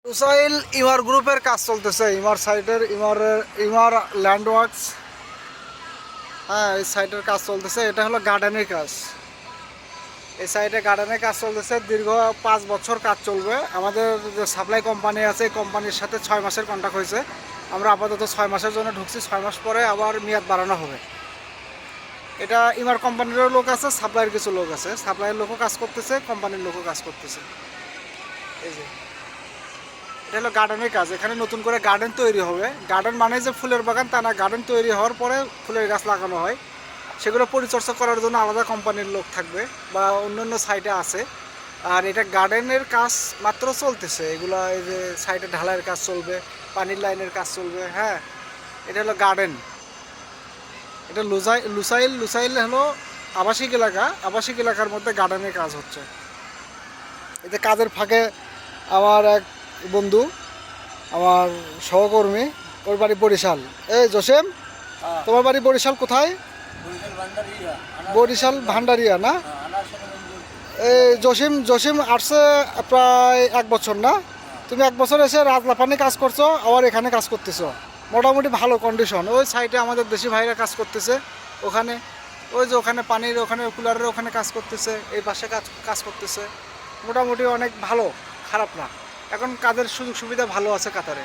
Lusail ইমার গ্রুপের কাজ চলতেছে, ইমার সাইটের ইমার ল্যান্ডওয়ার্কস। হ্যাঁ, এই সাইটের কাজ চলতেছে। এটা হলো গার্ডেনের কাজ। এই সাইটে গার্ডেনের কাজ চলতেছে, দীর্ঘ 5 বছর কাজ চলবে। আমাদের যে সাপ্লাই কোম্পানি আছে, এই কোম্পানির সাথে 6 মাসের কন্ট্রাক্ট হয়েছে। আমরা আপাতত 6 মাসের জন্য ঢুকছি, 6 মাস পরে আবার মেয়াদ বাড়ানো হবে। এটা ইমার কোম্পানিরও লোক আছে, সাপ্লাইয়ের কিছু লোক আছে। সাপ্লাইয়ের লোকও কাজ করতেছে, কোম্পানির লোকও কাজ করতেছে। এই যে এটা হলো গার্ডেনের কাজ। এখানে নতুন করে গার্ডেন তৈরি হবে। গার্ডেন মানে যে ফুলের বাগান তা না, গার্ডেন তৈরি হওয়ার পরে ফুলের গাছ লাগানো হয়। সেগুলো পরিচর্যা করার জন্য আলাদা কোম্পানির লোক থাকবে বা অন্য সাইটে আছে। আর এটা গার্ডেনের কাজ মাত্র চলতেছে। এগুলো এই যে সাইডে ঢালাইয়ের কাজ চলবে, পানির লাইনের কাজ চলবে। হ্যাঁ, এটা হলো গার্ডেন। এটা লুসাইল হলো আবাসিক এলাকা। আবাসিক এলাকার মধ্যে গার্ডেনের কাজ হচ্ছে। এতে কাজের ফাঁকে আমার এক বন্ধু, আমার সহকর্মী, ওর বাড়ি বরিশাল। এই জসিম, তোমার বাড়ি বরিশাল কোথায়? বরিশাল ভান্ডারিয়া না? এই জসিম আসছে প্রায় 1 বছর না? তুমি 1 বছর এসে রাজলাপানি কাজ করছো, আবার এখানে কাজ করতেছো। মোটামুটি ভালো কন্ডিশন। ওই সাইডে আমাদের দেশি ভাইরা কাজ করতেছে। ওখানে ওই যে ওখানে পানির ওখানে কুলারের ওখানে কাজ করতেছে, এই পাশে কাজ করতেছে। মোটামুটি অনেক ভালো, খারাপ না। এখন কাজের সুযোগ সুবিধা ভালো আছে কাতারে।